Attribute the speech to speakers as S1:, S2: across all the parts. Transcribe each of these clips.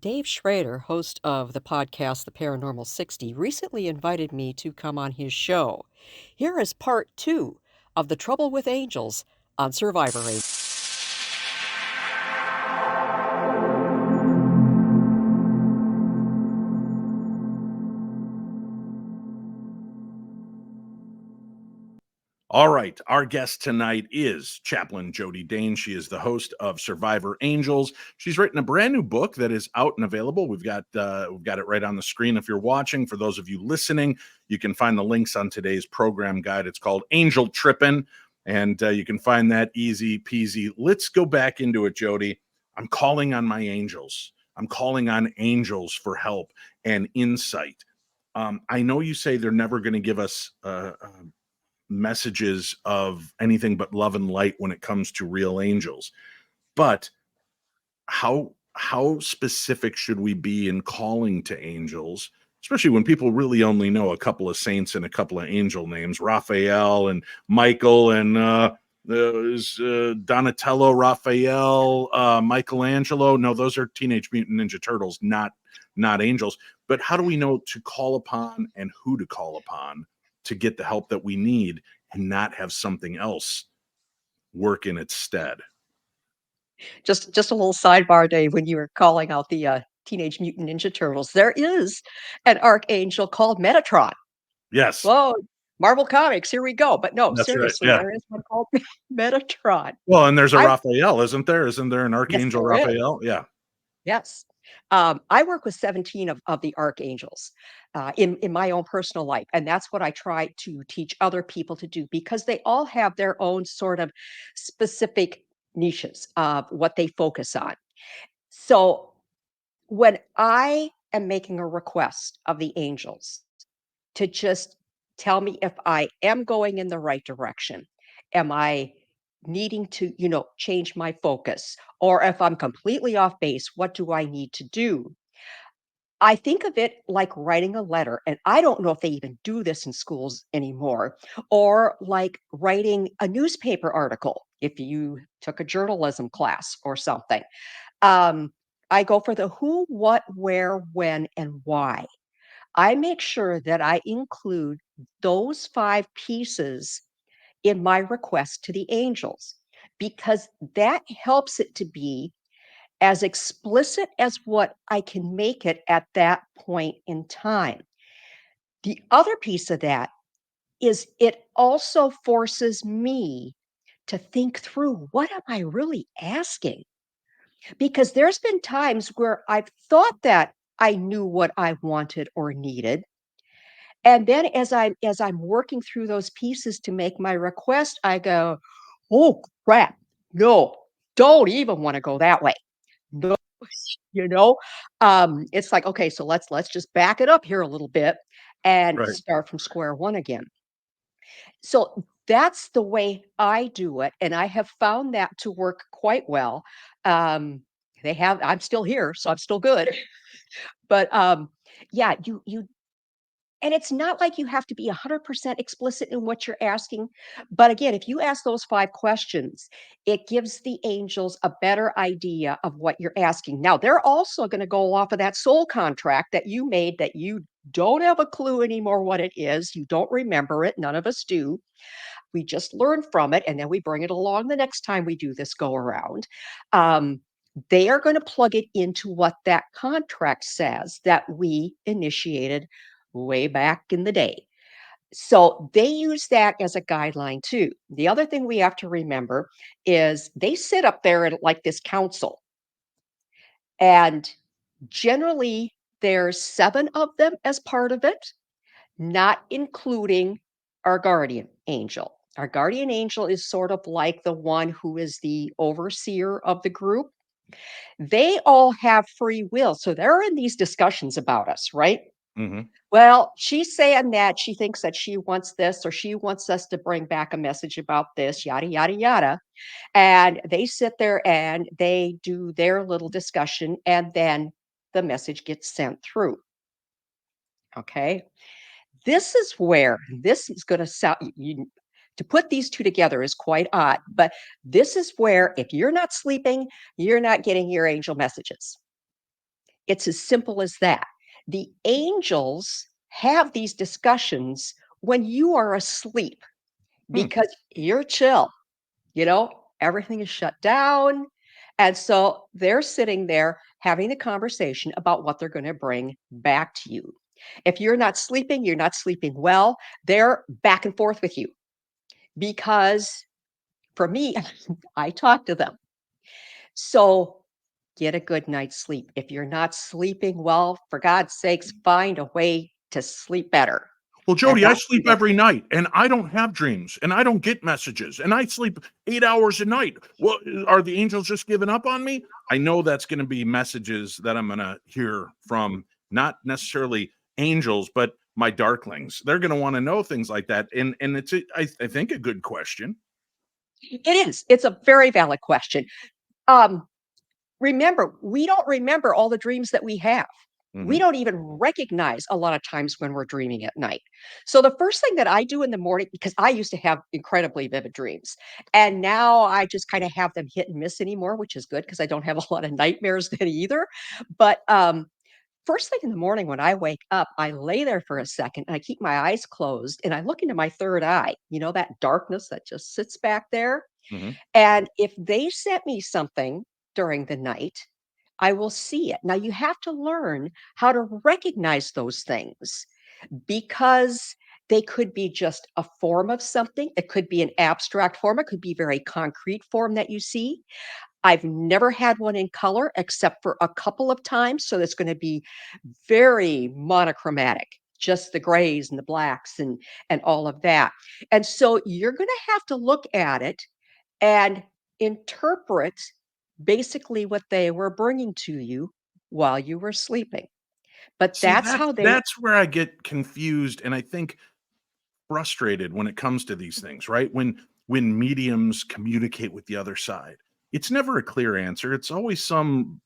S1: Dave Schrader, host of the podcast The Paranormal 60, recently invited me to come on his show. Here is part 2 of The Trouble with Angels on Survivor Angels.
S2: All right, our guest tonight is Chaplain Jodi. She is the host of Survivor Angels. She's written a brand new book that is out and available. We've got it right on the screen if you're watching. For those of you listening, you can find the links on today's program guide. It's called Angel Trippin', and you can find that easy peasy. Let's go back into it, Jodi. I'm calling on my angels. I'm calling on angels for help and insight. I know you say they're never going to give us messages of anything but love and light when it comes to real angels, but how specific should we be in calling to angels, especially when people really only know a couple of saints and a couple of angel names, Raphael and Michael and Donatello, Raphael, Michelangelo? No, those are Teenage Mutant Ninja Turtles, not angels. But how do we know to call upon and who to call upon to get the help that we need and not have something else work in its stead?
S1: Just a little sidebar, Dave, when you were calling out the Teenage Mutant Ninja Turtles, there is an archangel called Metatron.
S2: Yes.
S1: Whoa, Marvel Comics, here we go. But no,
S2: That's right.
S1: seriously,
S2: Yeah.
S1: there is one called Metatron.
S2: Well, and there's a
S1: I
S2: Raphael, isn't there? Isn't there an
S1: Yes,
S2: Archangel
S1: there is.
S2: Raphael? Yeah.
S1: Yes. I work with 17 of the archangels in my own personal life. And that's what I try to teach other people to do because they all have their own sort of specific niches of what they focus on. So when I am making a request of the angels to just tell me if I am going in the right direction, am I needing to, change my focus, or if I'm completely off base, what do I need to do? I think of it like writing a letter, and I don't know if they even do this in schools anymore, or like writing a newspaper article if you took a journalism class or something. Um, I go for the who, what, where, when, and why. I make sure that I include those 5 pieces in my request to the angels because that helps it to be as explicit as what I can make it at that point in time. The other piece of that is it also forces me to think through what am I really asking? Because there's been times where I've thought that I knew what I wanted or needed. And then as I'm working through those pieces to make my request, I go, "Oh crap. No, don't even want to go that way." No, you know? It's like, okay, so let's just back it up here a little bit and
S2: Right.
S1: start from square one again. So that's the way I do it, and I have found that to work quite well. Um, I'm still here, so I'm still good. But yeah, you and it's not like you have to be 100% explicit in what you're asking. But again, if you ask those 5 questions, it gives the angels a better idea of what you're asking. Now, they're also going to go off of that soul contract that you made that you don't have a clue anymore what it is. You don't remember it. None of us do. We just learn from it and then we bring it along the next time we do this go around. Um, they are going to plug it into what that contract says that we initiated way back in the day. So they use that as a guideline too. The other thing we have to remember is they sit up there at like this council, and generally there's 7 of them as part of it, not including our guardian angel. Our guardian angel is sort of like the one who is the overseer of the group. They all have free will. So they're in these discussions about us, right?
S2: Mm-hmm.
S1: Well, she's saying that she thinks that she wants this or she wants us to bring back a message about this, yada, yada, yada. And they sit there and they do their little discussion, and then the message gets sent through. Okay. This is going to sound, to put these two together is quite odd, but this is where if you're not sleeping, you're not getting your angel messages. It's as simple as that. The angels have these discussions when you are asleep
S2: Hmm.
S1: because you're chill, you know, everything is shut down. And so they're sitting there having a conversation about what they're going to bring back to you. If you're not sleeping well, they're back and forth with you because for me, I talk to them. So get a good night's sleep. If you're not sleeping well, for God's sakes, find a way to sleep better.
S2: Well,
S1: And
S2: Jodi, I
S1: that's
S2: sleep
S1: the
S2: every night and I don't have dreams and I don't get messages and I sleep 8 hours a night. Well, are the angels just giving up on me? I know that's going to be messages that I'm going to hear from not necessarily angels, but my darklings. They're going to want to know things like that. And it's, I think, a good question.
S1: it is. It's a very valid question. Um, Remember, we don't remember all the dreams that we have. We
S2: Hmm.
S1: don't even recognize a lot of times when we're dreaming at night. So the first thing that I do in the morning, because I used to have incredibly vivid dreams, and now I just kind of have them hit and miss anymore, which is good because I don't have a lot of nightmares then either. But first thing in the morning when I wake up, I lay there for a second and I keep my eyes closed and I look into my third eye, that darkness that just sits back there.
S2: Hmm.
S1: And if they sent me something during the night, I will see it. Now, you have to learn how to recognize those things because they could be just a form of something. It could be an abstract form. It could be very concrete form that you see. I've never had one in color except for a couple of times. So it's going to be very monochromatic, just the grays and the blacks and all of that. And so you're going to have to look at it and interpret basically what they were bringing to you while you were sleeping. But
S2: See,
S1: that's
S2: that's
S1: how they
S2: that's where I get confused and I think frustrated when it comes to these things, right? When mediums communicate with the other side. It's never a clear answer. It's always some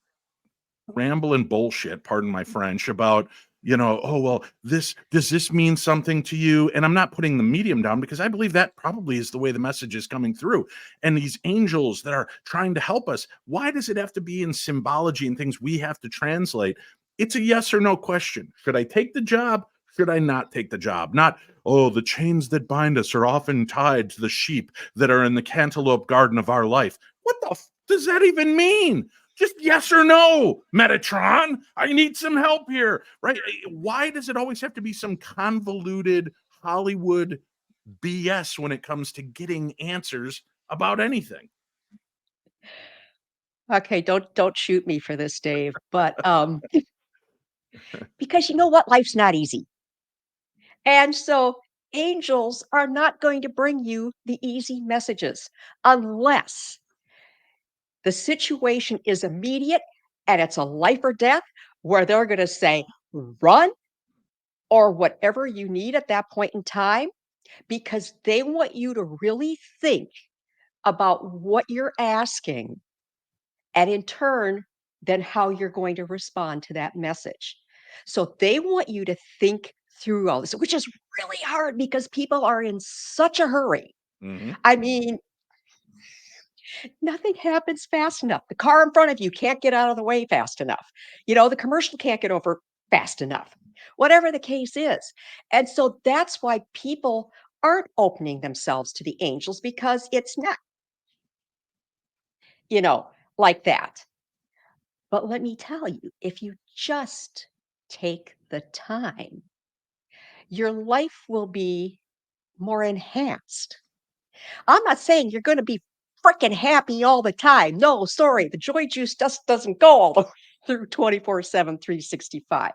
S2: rambling bullshit, pardon my French, about, oh, well, does this mean something to you? And I'm not putting the medium down because I believe that probably is the way the message is coming through. And these angels that are trying to help us, why does it have to be in symbology and things we have to translate? It's a yes or no question. Should I take the job? Should I not take the job? Not, oh, the chains that bind us are often tied to the sheep that are in the cantaloupe garden of our life. What the does that even mean? Just yes or no, Metatron. I need some help here, right? Why does it always have to be some convoluted Hollywood BS when it comes to getting answers about anything?
S1: okay, don't shoot me for this, Dave, but because you know what? Life's not easy. And so angels are not going to bring you the easy messages unless the situation is immediate and it's a life or death where they're going to say, run or whatever you need at that point in time, because they want you to really think about what you're asking and in turn, then how you're going to respond to that message. So they want you to think through all this, which is really hard because people are in such a hurry.
S2: Mm-hmm.
S1: I mean, nothing happens fast enough. The car in front of you can't get out of the way fast enough. The commercial can't get over fast enough, whatever the case is. And so that's why people aren't opening themselves to the angels because it's not, you know, like that. But let me tell you, if you just take the time, your life will be more enhanced. I'm not saying you're going to be freaking happy all the time. No, sorry, the joy juice just doesn't go all the way through 24/7, 365.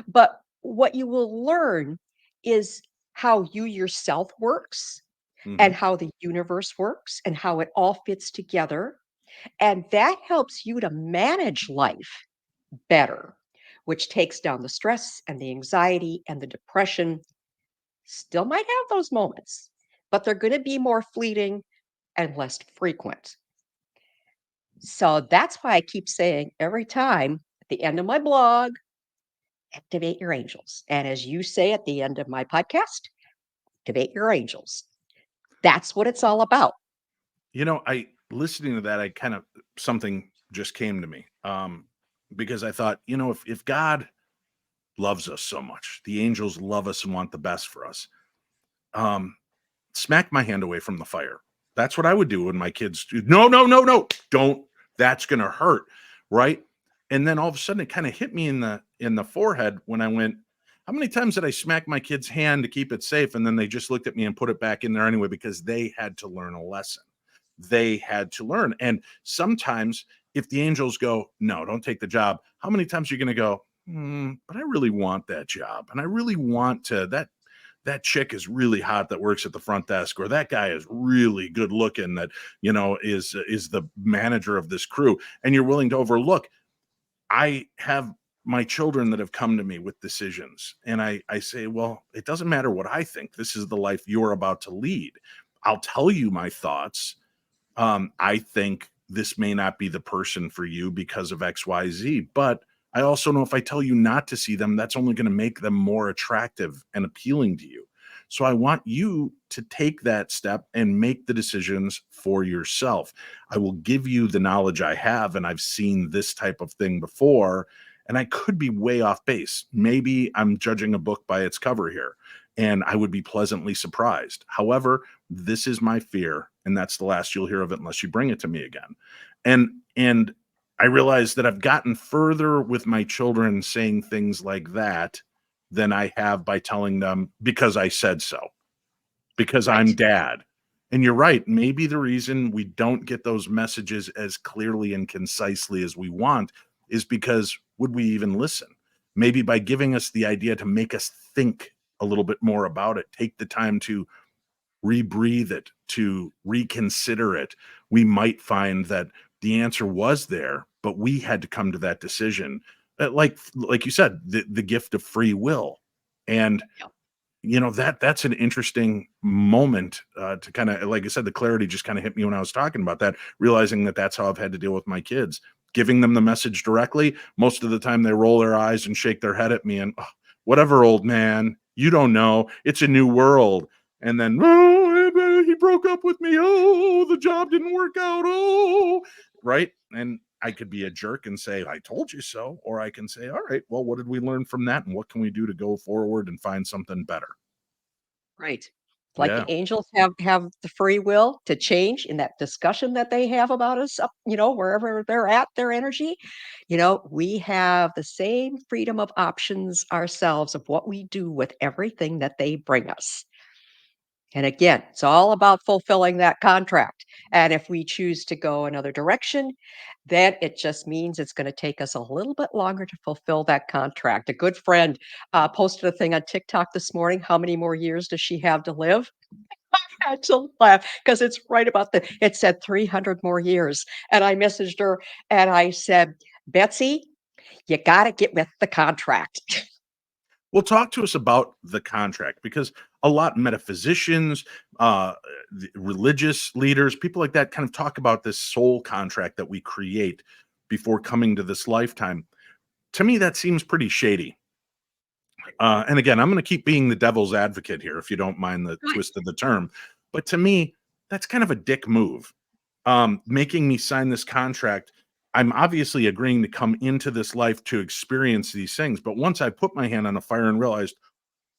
S1: But what you will learn is how you yourself works
S2: Mm-hmm.
S1: and how the universe works and how it all fits together. And that helps you to manage life better, which takes down the stress and the anxiety and the depression. Still might have those moments, but they're going to be more fleeting and less frequent. So that's why I keep saying every time at the end of my blog, activate your angels. And as you say at the end of my podcast, activate your angels. That's what it's all about.
S2: I listening to that, I kind of something just came to me. because I thought, if God loves us so much, the angels love us and want the best for us, um, smack my hand away from the fire. That's what I would do when my kids do. No, no, no, no, don't. That's gonna hurt, right? And then all of a sudden, it kind of hit me in the forehead when I went. How many times did I smack my kid's hand to keep it safe, and then they just looked at me and put it back in there anyway because they had to learn a lesson. They had to learn, and sometimes if the angels go, "No, don't take the job," how many times are you going to go? But I really want that job, and I really want to that chick is really hot that works at the front desk, or that guy is really good looking that is the manager of this crew, and you're willing to overlook. I have my children that have come to me with decisions, and I say, well, it doesn't matter what I think. This is the life you're about to lead. I'll tell you my thoughts. I think this may not be the person for you because of XYZ, but I also know if I tell you not to see them, that's only going to make them more attractive and appealing to you. So I want you to take that step and make the decisions for yourself. I will give you the knowledge I have, and I've seen this type of thing before, and I could be way off base. Maybe I'm judging a book by its cover here, and I would be pleasantly surprised. However, this is my fear, and that's the last you'll hear of it unless you bring it to me again. And I realize that I've gotten further with my children saying things like that than I have by telling them because I said so, because I'm
S1: Right.
S2: dad. And you're right, maybe the reason we don't get those messages as clearly and concisely as we want is because would we even listen? Maybe by giving us the idea to make us think a little bit more about it, take the time to rebreathe it, to reconsider it, we might find that the answer was there, but we had to come to that decision. Like you said, the gift of free will. And
S1: Yeah.
S2: that's an interesting moment to kind of, like I said, the clarity just kind of hit me when I was talking about that, realizing that that's how I've had to deal with my kids, giving them the message directly. Most of the time they roll their eyes and shake their head at me and, "Oh, whatever, old man, you don't know, it's a new world." And then, "Oh, he broke up with me, oh, the job didn't work out, oh," right? And I could be a jerk and say, "I told you so," or I can say, "All right, well, what did we learn from that, and what can we do to go forward and find something better?"
S1: Right. Like
S2: Yeah.
S1: the angels have the free will to change in that discussion that they have about us up, wherever they're at, their energy. We have the same freedom of options ourselves of what we do with everything that they bring us. And again, it's all about fulfilling that contract. And if we choose to go another direction, then it just means it's going to take us a little bit longer to fulfill that contract. A good friend posted a thing on TikTok this morning. How many more years does she have to live? I had to laugh because it's right about it said 300 more years. And I messaged her and I said, Betsy, you got to get with the contract.
S2: Well, talk to us about the contract because a lot metaphysicians, uh, religious leaders, people like that kind of talk about this soul contract that we create before coming to this lifetime. To me, that seems pretty shady. And again, I'm going to keep being the devil's advocate here, if you don't mind the
S1: Right.
S2: twist of the term. But to me, that's kind of a dick move. Making me sign this contract. I'm obviously agreeing to come into this life to experience these things. But once I put my hand on the fire and realized,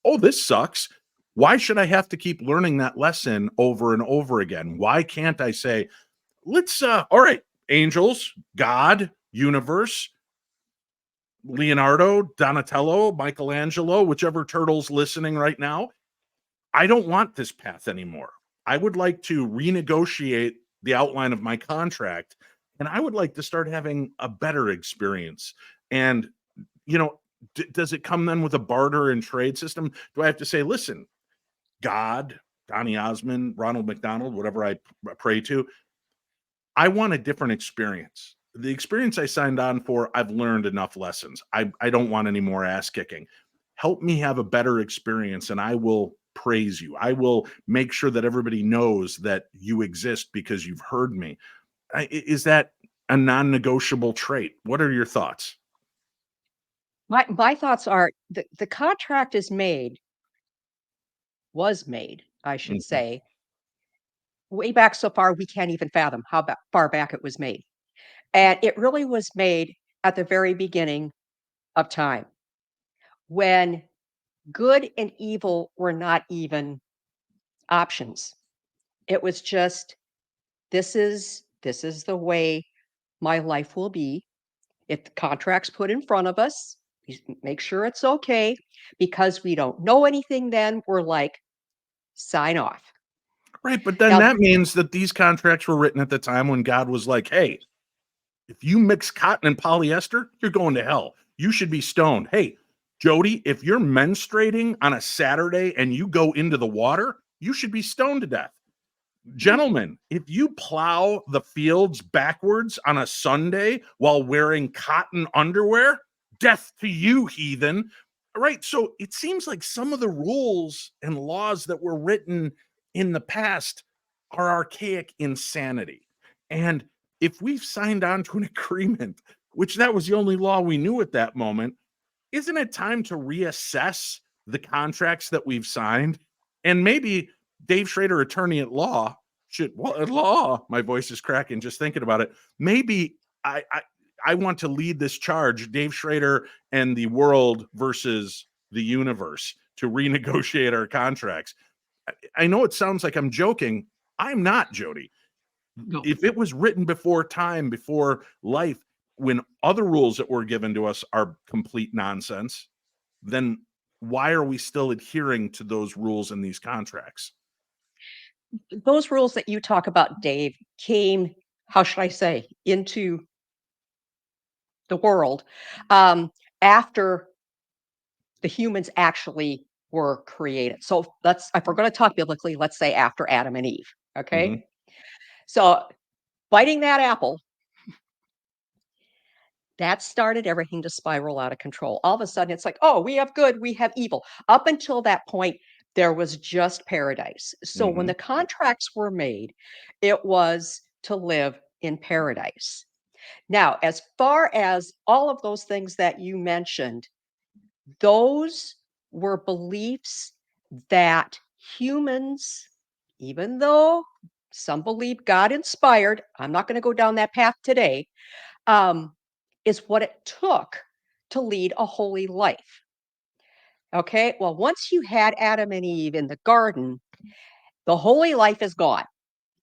S2: oh, this sucks. Why should I have to keep learning that lesson over and over again? Why can't I say, all right, angels, God, universe, Leonardo, Donatello, Michelangelo, whichever turtle's listening right now, I don't want this path anymore. I would like to renegotiate the outline of my contract, and I would like to start having a better experience. And, you know, does it come then with a barter and trade system? Do I have to say, listen, God, Donny Osmond, Ronald McDonald, whatever I pray to, I want a different experience. The experience I signed on for, I've learned enough lessons. I don't want any more ass kicking. Help me have a better experience, and I will praise you. I will make sure that everybody knows that you exist because you've heard me. Is that a non negotiable trait? What are your thoughts?
S1: My thoughts are the contract was made, I should
S2: Mhm.
S1: say, way back so far we can't even fathom how far back it was made. And it really was made. at the very beginning of time when good and evil were not even options. It was just this is the way my life will be. If the contract's put in front of us, we make sure it's okay because we don't know anything then. We're like, sign off.
S2: Right, but then
S1: Now,
S2: that means that these contracts were written at the time when God was like, "Hey, if you mix cotton and polyester, you're going to hell. You should be stoned. Hey, Jodi, if you're menstruating on a Saturday and you go into the water, you should be stoned to death. Gentlemen, if you plow the fields backwards on a Sunday while wearing cotton underwear, death to you, heathen." Right. So it seems like some of the rules and laws that were written in the past are archaic insanity. And if we've signed on to an agreement, which that was the only law we knew at that moment, isn't it time to reassess the contracts that we've signed? And maybe Dave Schrader, attorney at law, should, well, at law, my voice is cracking just thinking about it. Maybe I want to lead this charge, Dave Schrader and the world versus the universe, to renegotiate our contracts. I know it sounds like I'm joking. I'm not, Jodi.
S1: no.
S2: If it was written before time, before life, when other rules that were given to us are complete nonsense, then why are we still adhering to those rules in these contracts?
S1: Those rules that you talk about, Dave, came, how should I say, into the world after the humans actually were created. So if we're going to talk biblically, let's say after Adam and Eve. Okay.
S2: Mm-hmm.
S1: So biting that apple, that started everything to spiral out of control. All of a sudden, it's like, oh, we have good, we have evil. Up until that point, there was just paradise. So when
S2: Mm-hmm.
S1: the contracts were made, it was to live in paradise. Now, as far as all of those things that you mentioned, those were beliefs that humans, even though some believe God inspired, I'm not going to go down that path today, um, is what it took to lead a holy life. Okay. Well, once you had Adam and Eve in the garden, the holy life is gone.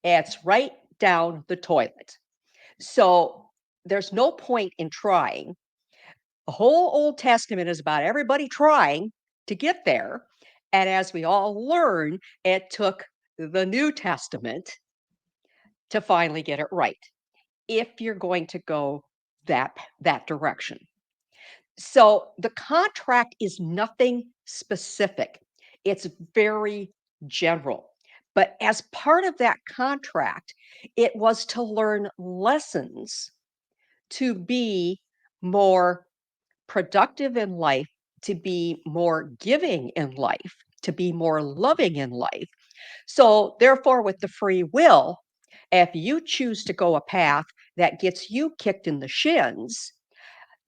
S1: It's right down the toilet. So there's no point in trying. The whole Old Testament is about everybody trying to get there. And as we all learn, it took the New Testament to finally get it right if you're going to go that direction. So the contract is nothing specific. It's very general. But as part of that contract, it was to learn lessons to be more productive in life, to be more giving in life, to be more loving in life. So, therefore, with the free will, if you choose to go a path that gets you kicked in the shins,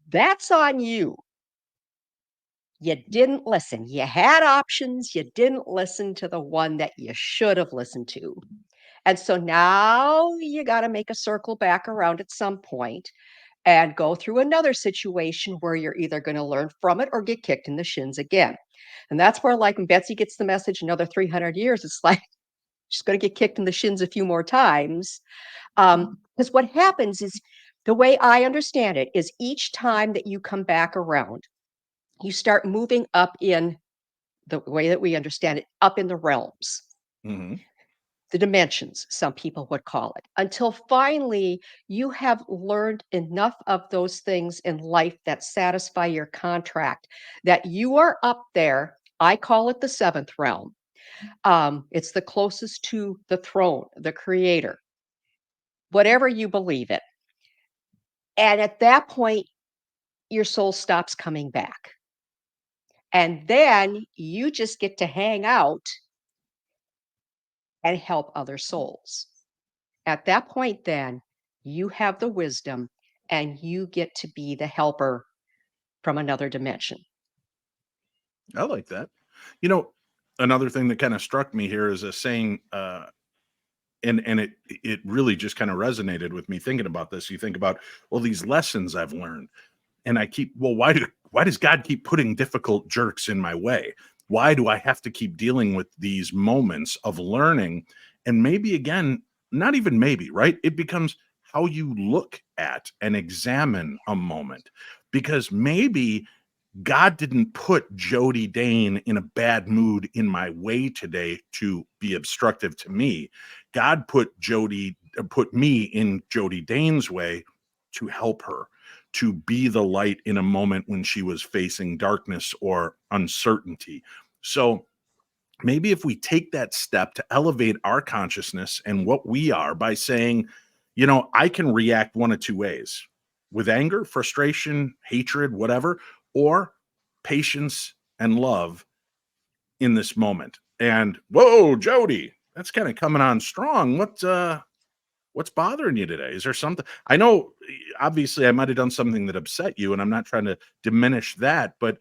S1: that's on you. You didn't listen. You had options. You didn't listen to the one that you should have listened to. And so now you got to make a circle back around at some point and go through another situation where you're either going to learn from it or get kicked in the shins again. And that's where, like, when Betsy gets the message another 300 years, it's like she's going to get kicked in the shins a few more times. Because what happens is, the way I understand it, is each time that you come back around, you start moving up in the way that we understand it, up in the realms,
S2: Mm-hmm.
S1: the dimensions, some people would call it, until finally you have learned enough of those things in life that satisfy your contract, that you are up there. I call it the seventh realm. It's the closest to the throne, the creator, whatever you believe it. And at that point, your soul stops coming back. And then you just get to hang out and help other souls. At that point, then you have the wisdom and you get to be the helper from another dimension.
S2: I like that. You know, another thing that kind of struck me here is a saying and it really just kind of resonated with me thinking about this. You think about, well, these lessons I've learned, and I keep, well, why does God keep putting difficult jerks in my way? Why do I have to keep dealing with these moments of learning? And maybe again, not even maybe, right? It becomes how you look at and examine a moment. Because maybe God didn't put Jodi Dane in a bad mood in my way today to be obstructive to me. God put me in Jodi Dane's way to help her, to be the light in a moment when she was facing darkness or uncertainty. So maybe if we take that step to elevate our consciousness and what we are by saying, I can react one of two ways: with anger, frustration, hatred, whatever, or patience and love in this moment. And whoa, Jodi, that's kind of coming on strong. What's bothering you today? Is there something? I know obviously I might have done something that upset you, and I'm not trying to diminish that, but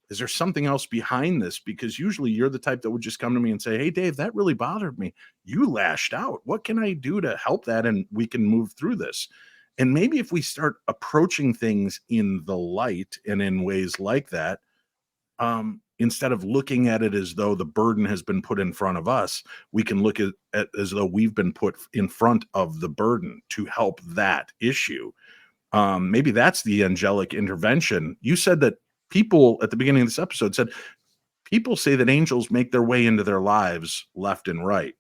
S2: is there something else behind this? Because usually you're the type that would just come to me and say, "Hey Dave, that really bothered me. You lashed out. What can I do to help that and we can move through this?" And maybe if we start approaching things in the light and in ways like that, instead of looking at it as though the burden has been put in front of us, we can look at as though we've been put in front of the burden to help that issue. Maybe that's the angelic intervention. You said that people at the beginning of this episode said people say that angels make their way into their lives left and right,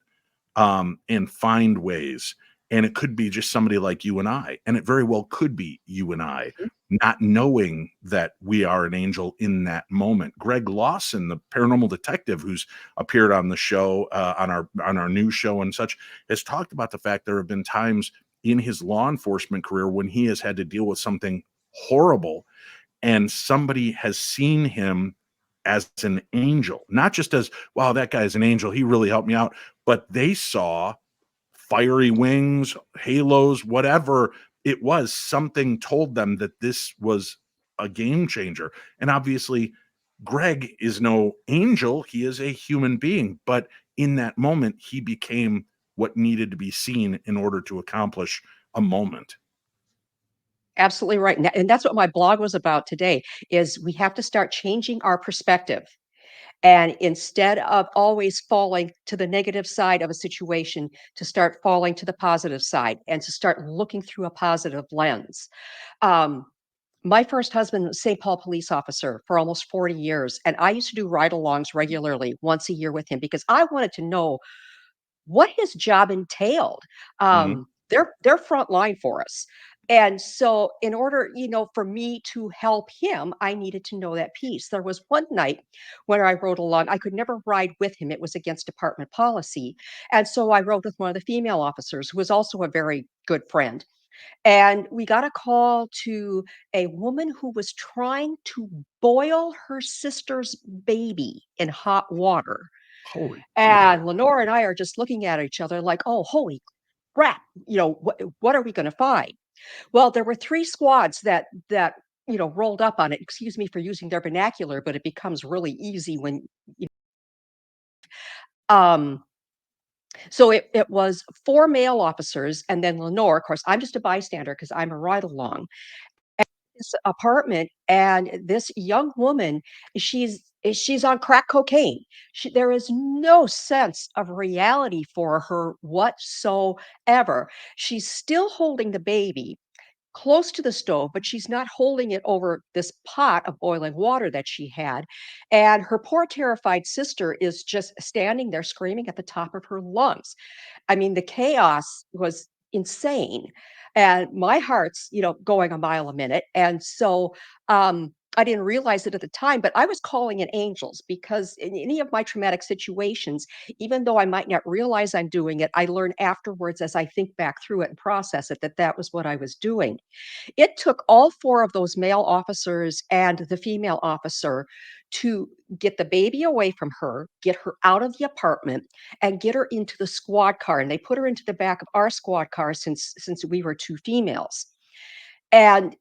S2: and find ways. And it could be just somebody like you and I. And it very well could be you and I, not knowing that we are an angel in that moment. Greg Lawson, the paranormal detective who's appeared on the show, on our new show and such, has talked about the fact there have been times in his law enforcement career when he has had to deal with something horrible and somebody has seen him as an angel, not just as, wow, that guy's an angel, he really helped me out, but they saw fiery wings, halos, whatever it was, something told them that this was a game changer. And obviously, Greg is no angel, he is a human being, but in that moment, he became what needed to be seen in order to accomplish a moment.
S1: Absolutely right, and that's what my blog was about today, is we have to start changing our perspective. And instead of always falling to the negative side of a situation, to start falling to the positive side and to start looking through a positive lens. Um, my first husband was St. Paul police officer for almost 40 years. And I used to do ride alongs regularly once a year with him because I wanted to know what his job entailed.
S2: Mhm.
S1: They're front line for us. And so in order, for me to help him, I needed to know that piece. There was one night when I rode along, I could never ride with him. It was against department policy. And so I rode with one of the female officers who was also a very good friend. And we got a call to a woman who was trying to boil her sister's baby in hot water.
S2: Holy
S1: And Lenore and I are just looking at each other like, "Oh, holy crap, what are we gonna find?" Well, there were 3 squads that, rolled up on it. Excuse me for using their vernacular, but it becomes really easy when um, so it was 4 male officers, and then Lenore, of course, I'm just a bystander because 'cause I'm a ride along. This apartment, and this young woman, she's on crack cocaine. There is no sense of reality for her whatsoever. She's still holding the baby close to the stove, but she's not holding it over this pot of boiling water that she had. And her poor terrified sister is just standing there screaming at the top of her lungs. I mean, the chaos was insane. And my heart's, going a mile a minute. And so I didn't realize it at the time, but I was calling in angels because in any of my traumatic situations, even though I might not realize I'm doing it, I learn afterwards as I think back through it and process it that that was what I was doing. It took all 4 of those male officers and the female officer to get the baby away from her, get her out of the apartment, and get her into the squad car, and they put her into the back of our squad car since we were 2 females. And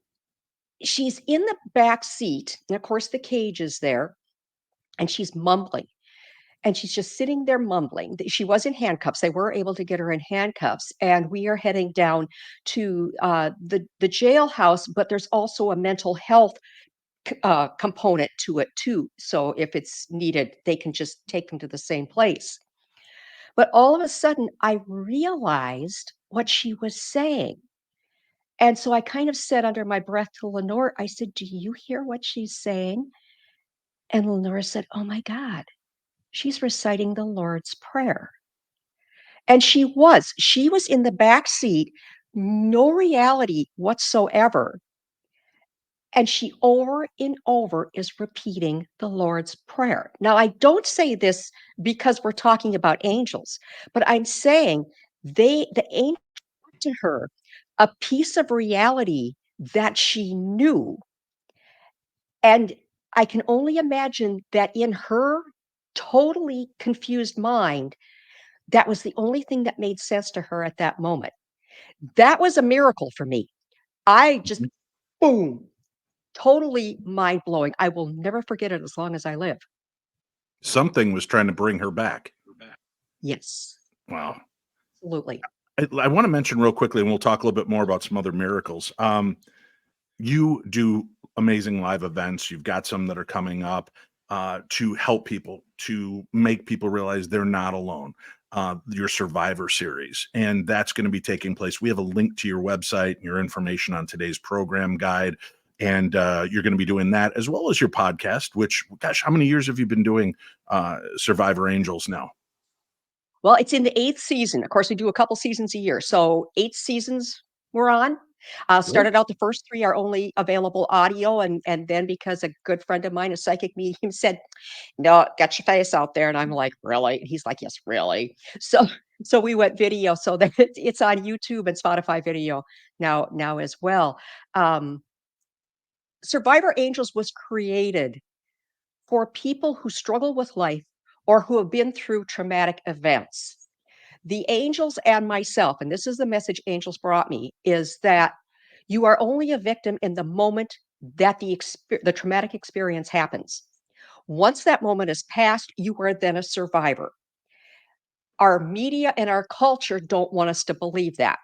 S1: she's in the back seat, and of course, the cage is there, and she's mumbling. And she's just sitting there mumbling. She was in handcuffs. They were able to get her in handcuffs. And we are heading down to the jailhouse, but there's also a mental health component to it too. So if it's needed, they can just take them to the same place. But all of a sudden, I realized what she was saying. And so I kind of said under my breath to Lenore, I said, "Do you hear what she's saying?" And Lenore said, "Oh my God, she's reciting the Lord's Prayer." And she was in the back seat, no reality whatsoever. And she over and over is repeating the Lord's Prayer. Now, I don't say this because we're talking about angels, but I'm saying the angel to her a piece of reality that she knew. And I can only imagine that in her totally confused mind, that was the only thing that made sense to her at that moment. That was a miracle for me. I just,
S2: Mhm.
S1: boom, totally mind blowing. I will never forget it as long as I live.
S2: Something was trying to bring her back.
S1: Yes,
S2: Wow.
S1: absolutely.
S2: I want to mention real quickly, and we'll talk a little bit more about some other miracles. You do amazing live events. You've got some that are coming up to help people, to make people realize they're not alone. Your Survivor series, and that's going to be taking place. We have a link to your website and your information on today's program guide. And you're going to be doing that as well as your podcast, which, gosh, how many years have you been doing Survivor Angels now?
S1: Well, it's in the eighth season. Of course, we do a couple seasons a year. So 8 seasons we're on.
S2: Great.
S1: Started out the first 3 are only available audio, and then because a good friend of mine, a psychic medium, said, "No, get your face out there." And I'm like, "Really?" And he's like, "Yes, really." So we went video so that it's on YouTube and Spotify video now as well. Um, Survivor Angels was created for people who struggle with life or who have been through traumatic events. The angels and myself, and this is the message angels brought me, is that you are only a victim in the moment that the traumatic experience happens. Once that moment is past, you are then a survivor. Our media and our culture don't want us to believe that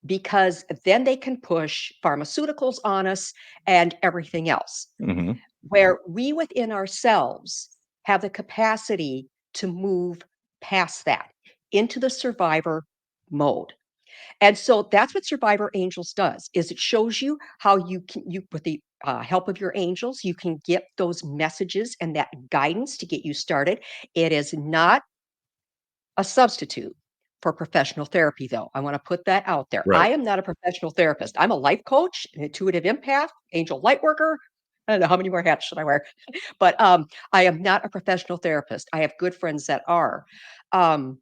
S1: because then they can push pharmaceuticals on us and everything else.
S2: Hmm.
S1: Where we within ourselves have the capacity to move past that into the survivor mode. And so that's what Survivor Angels does is it shows you how you with the help of your angels, you can get those messages and that guidance to get you started. It is not a substitute for professional therapy, though. I want to put that out there.
S2: Right.
S1: I am not a professional therapist. I'm a life coach, an intuitive empath, angel light worker. I don't know how many more hats should I wear, but I am not a professional therapist. I have good friends that are. Um,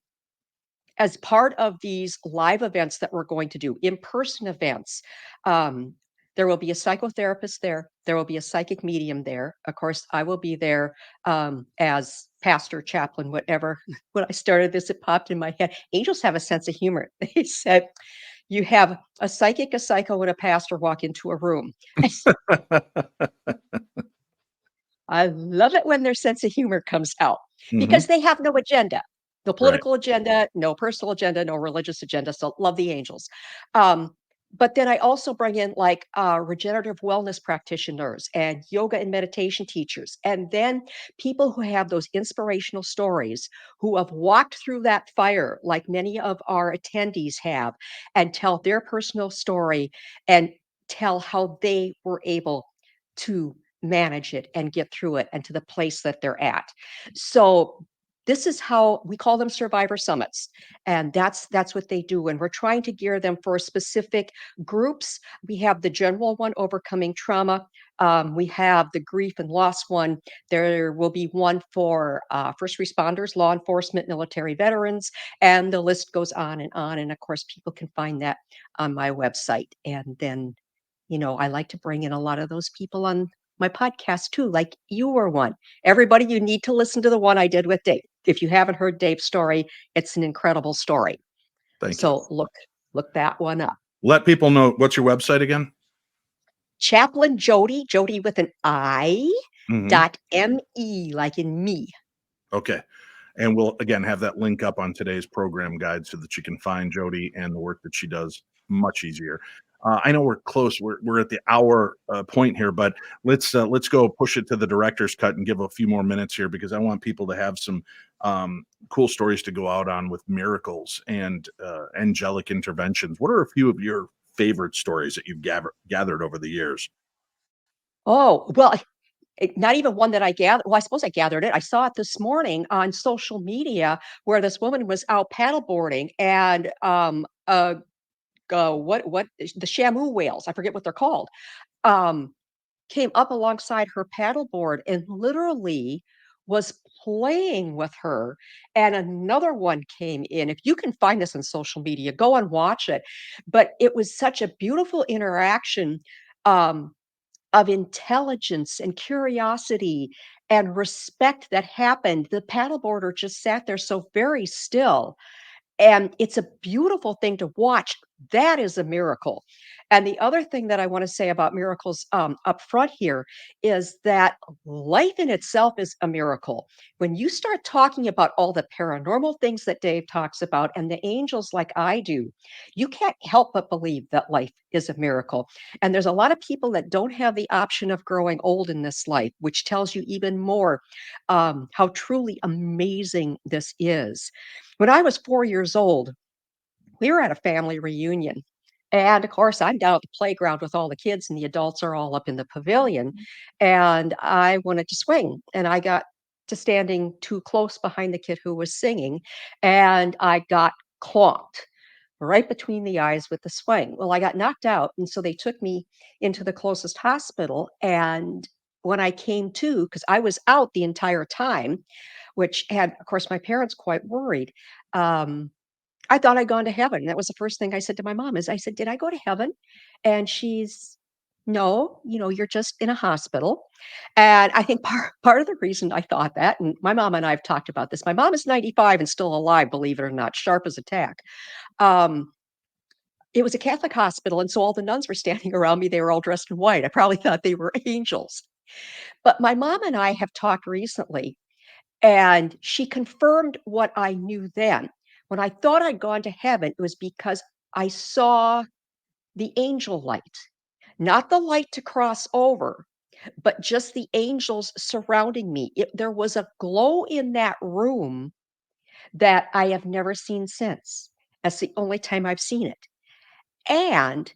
S1: as part of these live events that we're going to do, in-person events, um, there will be a psychotherapist there. There will be a psychic medium there. Of course, I will be there as pastor, chaplain, whatever. When I started this, it popped in my head. Angels have a sense of humor. They said, you have a psychic, a psycho, and a pastor walk into a room. I love it when their sense of humor comes out because
S2: Hmm.
S1: they have no agenda, no
S2: Right.
S1: political agenda, no personal agenda, no religious agenda. So love the angels. Um, but then I also bring in like regenerative wellness practitioners and yoga and meditation teachers, and then people who have those inspirational stories who have walked through that fire, like many of our attendees have, and tell their personal story and tell how they were able to manage it and get through it and to the place that they're at. So this is how we call them survivor summits, and that's what they do, and we're trying to gear them for specific groups. We have the general one, overcoming trauma. We have the grief and loss one. There will be one for first responders, law enforcement, military veterans, and the list goes on and on, and of course people can find that on my website. And then I like to bring in a lot of those people on my podcast too, like you were one. Everybody, you need to listen to the one I did with Dave. If you haven't heard Dave's story, it's an incredible story.
S2: Thank you.
S1: So look that one up.
S2: Let people know, what's your website again?
S1: Chaplain Jodi, Jodi with an I,
S2: Hmm.
S1: .me, like in me.
S2: Okay. And we'll again have that link up on today's program guide so that you can find Jodi and the work that she does much easier. I know we're close. We're at the hour point here, but let's go push it to the director's cut and give a few more minutes here because I want people to have some cool stories to go out on with miracles and angelic interventions. What are a few of your favorite stories that you've gathered over the years?
S1: Oh, well, not even one that I gathered. Well, I suppose I gathered it. I saw it this morning on social media where this woman was out paddleboarding and what the Shamu whales, I forget what they're called, um, came up alongside her paddleboard and literally was playing with her. And another one came in. If you can find this on social media, go and watch it. But it was such a beautiful interaction. Um, of intelligence and curiosity and respect that happened. The paddleboarder just sat there so very still, and it's a beautiful thing to watch. That is a miracle. And the other thing that I want to say about miracles up front here is that life in itself is a miracle. When you start talking about all the paranormal things that Dave talks about and the angels, like I do, you can't help but believe that life is a miracle. And there's a lot of people that don't have the option of growing old in this life, which tells you even more how truly amazing this is. When I was 4 years old, we were at a family reunion. And of course, I'm down at the playground with all the kids, and the adults are all up in the pavilion. And I wanted to swing, and I got to standing too close behind the kid who was singing, and I got clonked right between the eyes with the swing. Well, I got knocked out, and so they took me into the closest hospital. And when I came to, because I was out the entire time, which had, of course, my parents quite worried. Um, I thought I'd gone to heaven. That was the first thing I said to my mom is I said, "Did I go to heaven?" And she's, "No, you're just in a hospital." And I think part of the reason I thought that, and my mom and I have talked about this. My mom is 95 and still alive, believe it or not, sharp as a tack. Um, it was a Catholic hospital, and so all the nuns were standing around me. They were all dressed in white. I probably thought they were angels. But my mom and I have talked recently, and she confirmed what I knew then. When I thought I'd gone to heaven, it was because I saw the angel light, not the light to cross over, but just the angels surrounding me. There was a glow in that room that I have never seen since. That's the only time I've seen it. And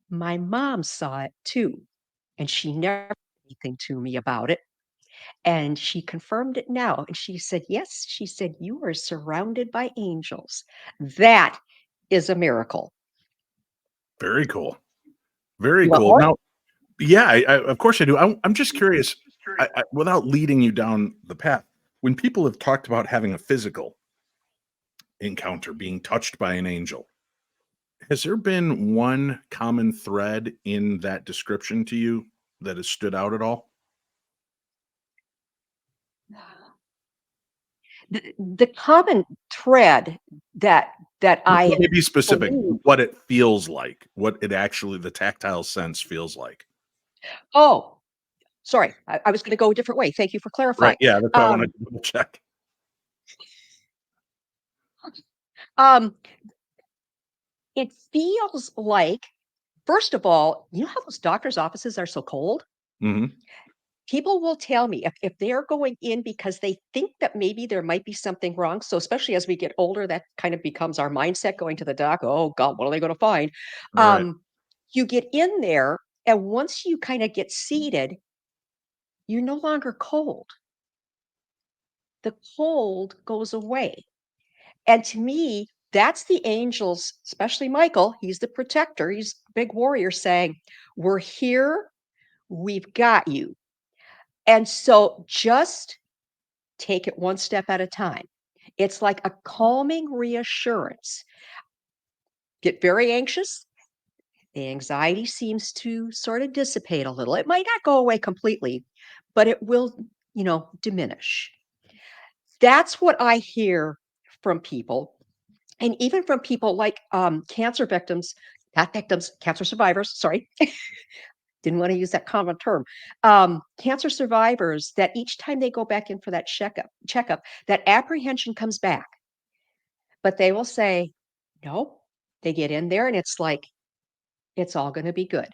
S1: my mom saw it too. And she never said anything to me about it. And she confirmed it now, and she said, "Yes," she said, "You are surrounded by angels." That is a miracle.
S2: Very cool. Very
S1: You want
S2: cool.
S1: more?
S2: Now, yeah, of course I do. I'm just curious, without leading you down the path, when people have talked about having a physical encounter, being touched by an angel, has there been one common thread in that description to you that has stood out at all?
S1: The common thread that I
S2: Let me be specific,
S1: believe.
S2: what it feels like, what it actually the tactile sense feels like.
S1: Oh, sorry, I was gonna go a different way. Thank you for
S2: Right,
S1: clarifying.
S2: yeah, that's why I wanted
S1: Um,
S2: to double check.
S1: um, it feels like, first of all, you know how those doctor's offices are so cold?
S2: Mhm.
S1: People will tell me if they're going in because they think that maybe there might be something wrong. So especially as we get older, that kind of becomes our mindset going to the doc. Oh God, what are they going to find?
S2: Right.
S1: You get in there, and once you kind of get seated, you're no longer cold. The cold goes away. And to me, that's the angels, especially Michael. He's the protector. He's a big warrior saying, "We're here. We've got you." And so just take it one step at a time. It's like a calming reassurance. Get very anxious. The anxiety seems to sort of dissipate a little. It might not go away completely, but it will, diminish. That's what I hear from people. And even from people like cancer victims, not victims, cancer survivors, sorry. Didn't want to use that common term. Cancer survivors that each time they go back in for that checkup, that apprehension comes back, but they will say, no, they get in there and it's like, it's all going to be good.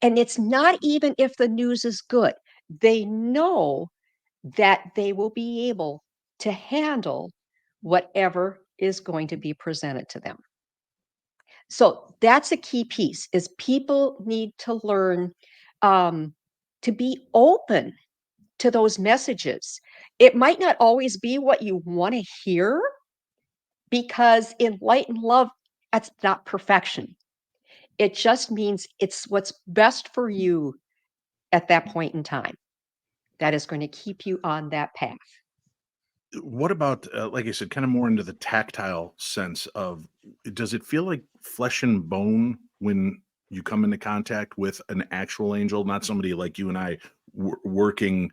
S1: And it's not even if the news is good. They know that they will be able to handle whatever is going to be presented to them. So that's a key piece is people need to learn um, to be open to those messages. It might not always be what you want to hear because in light and love, that's not perfection. It just means it's what's best for you at that point in time that is going to keep you on that path.
S2: What about, like I said, kind of more into the tactile sense of, does it feel like flesh and bone when you come into contact with an actual angel, not somebody like you and I working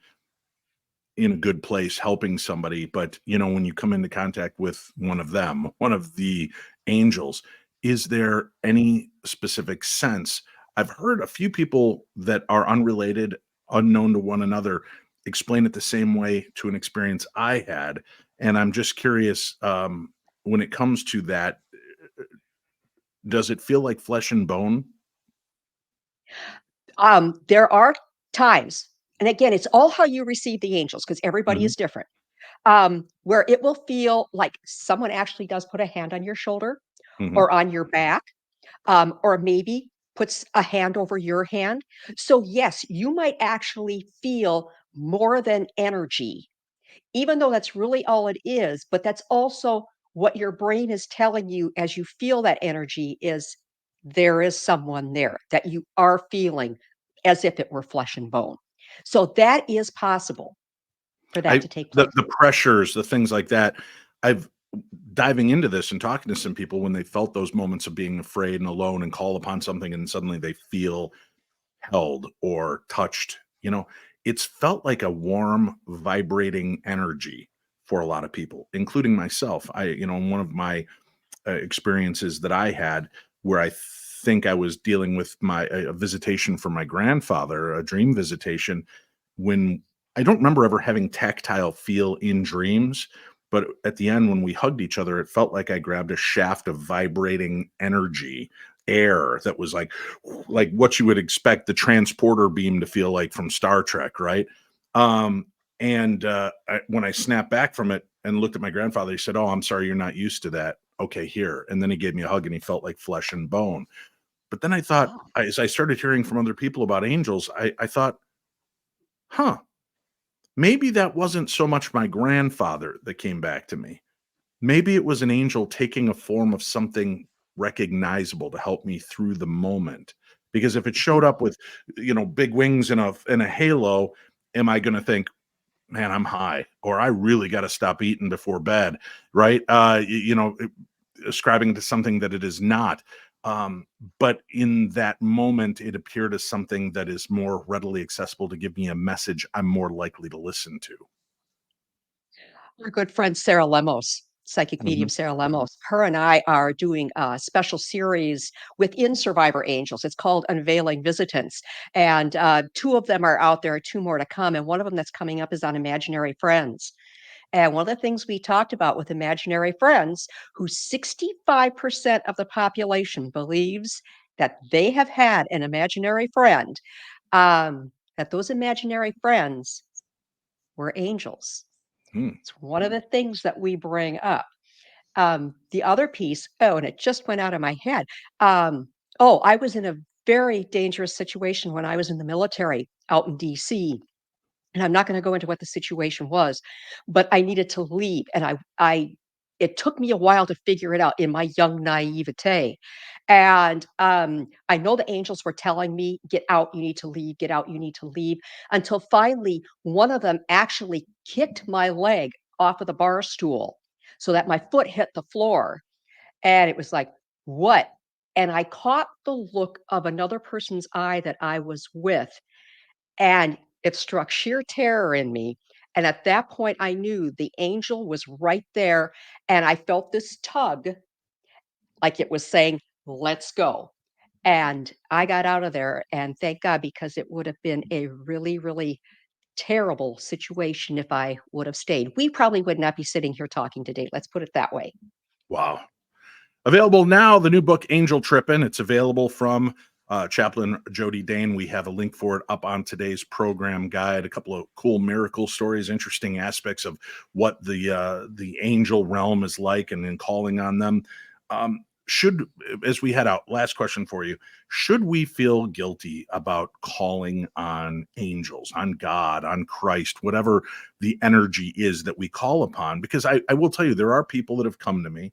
S2: in a good place helping somebody, but when you come into contact with one of them, one of the angels, is there any specific sense? I've heard a few people that are unrelated, unknown to one another, explain it the same way to an experience I had, and I'm just curious, when it comes to that, does it feel like flesh and bone?
S1: There are times, and again, it's all how you receive the angels because everybody
S2: Mhm,
S1: is different. Where it will feel like someone actually does put a hand on your shoulder
S2: mhm.
S1: or on your back, or maybe puts a hand over your hand. So, yes, you might actually feel more than energy, even though that's really all it is. But that's also what your brain is telling you as you feel that energy is there is someone there that you are feeling as if it were flesh and bone. So, that is possible for that
S2: I
S1: to take
S2: the
S1: place.
S2: the pressures, the things like that, I've diving into this and talking to some people when they felt those moments of being afraid and alone and call upon something and suddenly they feel held or touched, it's felt like a warm, vibrating energy for a lot of people, including myself. In one of my experiences that I had where I think I was dealing with a visitation from my grandfather, a dream visitation, when I don't remember ever having tactile feel in dreams, but at the end when we hugged each other, it felt like I grabbed a shaft of vibrating energy, air that was like what you would expect the transporter beam to feel like from Star Trek, right? And when I snapped back from it and looked at my grandfather, he said, "Oh, I'm sorry, you're not used to that. Okay, here." And then he gave me a hug, and he felt like flesh and bone. But then I thought,
S1: Oh,
S2: as I started hearing from other people about angels, I thought, huh, maybe that wasn't so much my grandfather that came back to me. Maybe it was an angel taking a form of something recognizable to help me through the moment. Because if it showed up with, big wings and a halo, am I going to think, man, I'm high, or I really got to stop eating before bed, right? Ascribing to something that it is not. Um, but in that moment, it appeared as something that is more readily accessible to give me a message I'm more likely to listen to.
S1: our good friend Sarah Lemos, psychic
S2: Mhm.
S1: medium Sarah Lemos, her and I are doing a special series within Survivor Angels. It's called Unveiling Visitants. And two of them are out there, two more to come. And one of them that's coming up is on imaginary friends. And one of the things we talked about with imaginary friends, who 65% of the population believes that they have had an imaginary friend, that those imaginary friends were angels.
S2: Hmm.
S1: It's one of the things that we bring up. The other piece, oh, and it just went out of my head. Oh, I was in a very dangerous situation when I was in the military out in DC. And I'm not going to go into what the situation was, but I needed to leave. And it took me a while to figure it out in my young naivete. And I know the angels were telling me, get out, you need to leave, get out, you need to leave, until finally one of them actually kicked my leg off of the bar stool so that my foot hit the floor. And it was like, what? And I caught the look of another person's eye that I was with, and it struck sheer terror in me. And at that point, I knew the angel was right there. And I felt this tug, like it was saying, let's go. And I got out of there, and thank God, because it would have been a really, really terrible situation if I would have stayed. We probably would not be sitting here talking today. Let's put it that way.
S2: Wow. Available now, the new book, Angel Trippin'. It's available from Chaplain Jodi Dane. We have a link for it up on today's program guide. A couple of cool miracle stories, interesting aspects of what the angel realm is like, and then calling on them. Should, as we head out, last question for you: should we feel guilty about calling on angels, on God, on Christ, whatever the energy is that we call upon? Because I will tell you, there are people that have come to me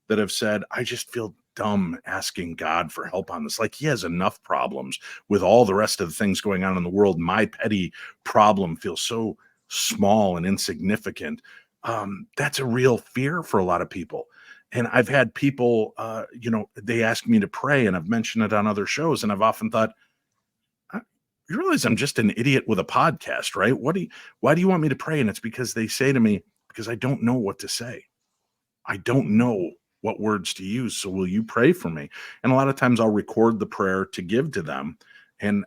S2: that have said, I just feel dumb asking God for help on this. Like, he has enough problems with all the rest of the things going on in the world. My petty problem feels so small and insignificant. That's a real fear for a lot of people. And I've had people, they ask me to pray, and I've mentioned it on other shows. And I've often thought, "Uh, you realize I'm just an idiot with a podcast, right? Why do you want me to pray?" And it's because they say to me, because I don't know what to say. I don't know what words to use. So will you pray for me? And a lot of times I'll record the prayer to give to them. And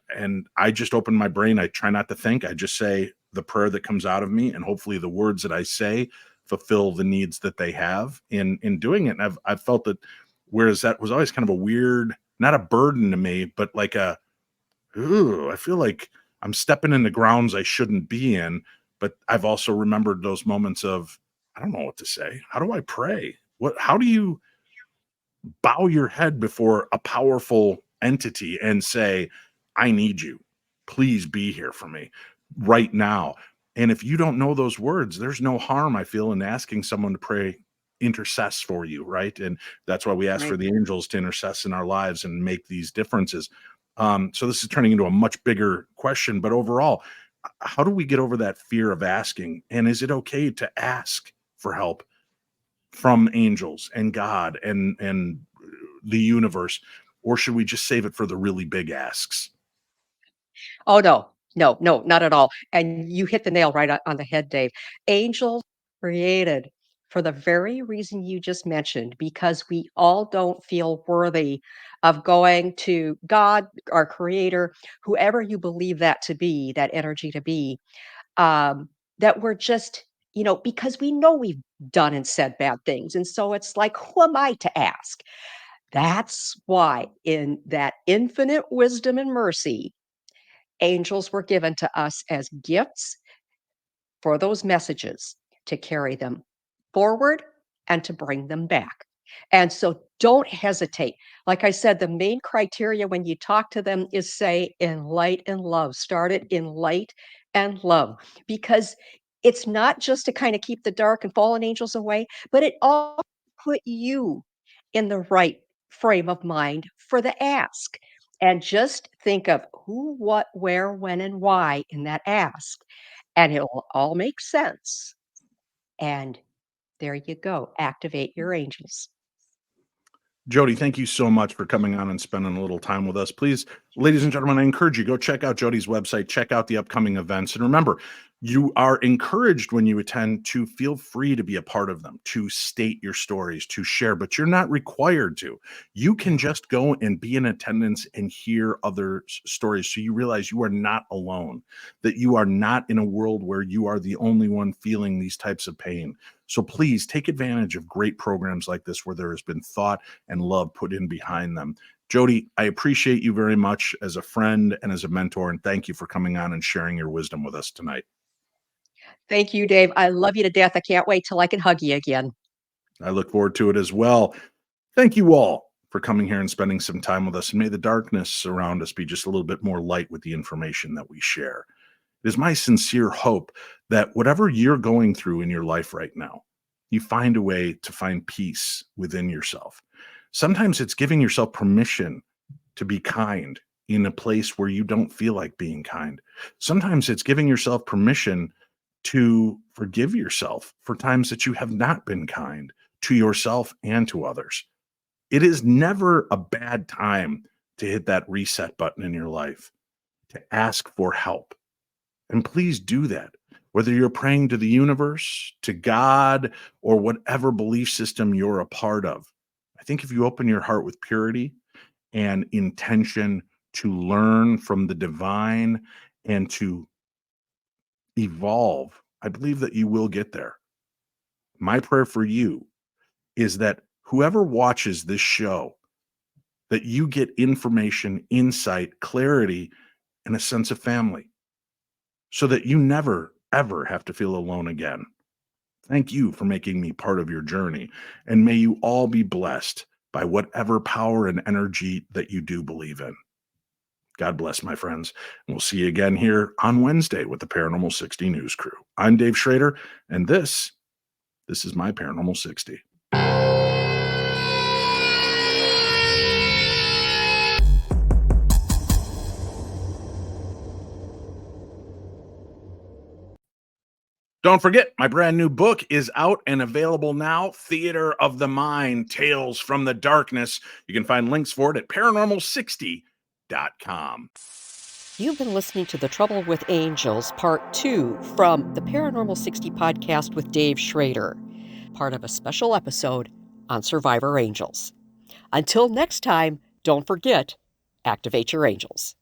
S2: I just open my brain. I try not to think. I just say the prayer that comes out of me, and hopefully the words that I say fulfill the needs that they have in doing it. And I've felt that, whereas that was always kind of a weird, not a burden to me, but like a, ooh, I feel like I'm stepping into grounds I shouldn't be in. But I've also remembered those moments of, I don't know what to say. How do I pray? How do you bow your head before a powerful entity and say, I need you. Please be here for me right now. And if you don't know those words, there's no harm, I feel, in asking someone to pray, intercess for you, right? And that's why we ask for
S1: Right.
S2: the angels to intercess in our lives and make these differences. So this is turning into a much bigger question, but overall, how do we get over that fear of asking? And is it okay to ask for help from angels and God and the universe, or should we just save it for the really big asks?
S1: Oh, no. No, no, not at all. And you hit the nail right on the head, Dave. Angels created for the very reason you just mentioned, because we all don't feel worthy of going to God, our creator, whoever you believe that to be, that energy to be, um, that we're just, because we know we've done and said bad things. And so it's like, who am I to ask? That's why, in that infinite wisdom and mercy, angels were given to us as gifts for those messages, to carry them forward and to bring them back. And so don't hesitate. Like I said, the main criteria when you talk to them is say in light and love. Start it in light and love, because it's not just to kind of keep the dark and fallen angels away, but it all put you in the right frame of mind for the ask. And just think of who, what, where, when, and why in that ask, and it'll all make sense. And there you go. Activate your angels.
S2: Jodi, thank you so much for coming on and spending a little time with us. Please, ladies and gentlemen, I encourage you, go check out Jodi's website, check out the upcoming events. And remember, you are encouraged when you attend to feel free to be a part of them, to state your stories, to share, but you're not required to. You can just go and be in attendance and hear other stories, so you realize you are not alone, that you are not in a world where you are the only one feeling these types of pain. So please take advantage of great programs like this, where there has been thought and love put in behind them. Jodi, I appreciate you very much as a friend and as a mentor, and thank you for coming on and sharing your wisdom with us tonight.
S1: Thank you, Dave. I love you to death. I can't wait till I can hug you again.
S2: I look forward to it as well. Thank you all for coming here and spending some time with us, and may the darkness around us be just a little bit more light with the information that we share. It is my sincere hope that whatever you're going through in your life right now, you find a way to find peace within yourself. Sometimes it's giving yourself permission to be kind in a place where you don't feel like being kind. Sometimes it's giving yourself permission to forgive yourself for times that you have not been kind to yourself and to others. It is never a bad time to hit that reset button in your life, to ask for help. And please do that. Whether you're praying to the universe, to God, or whatever belief system you're a part of. I think if you open your heart with purity and intention to learn from the divine and to evolve, I believe that you will get there. My prayer for you is that whoever watches this show, that you get information, insight, clarity, and a sense of family so that you never, ever have to feel alone again. Thank you for making me part of your journey. And may you all be blessed by whatever power and energy that you do believe in. God bless, my friends. And we'll see you again here on Wednesday with the Paranormal 60 News Crew. I'm Dave Schrader, and this is my Paranormal 60. Don't forget, my brand new book is out and available now, Theater of the Mind, Tales from the Darkness. You can find links for it at paranormal60.com.
S1: You've been listening to The Trouble with Angels, Part 2 from the Paranormal 60 podcast with Dave Schrader, part of a special episode on Survivor Angels. Until next time, don't forget, activate your angels.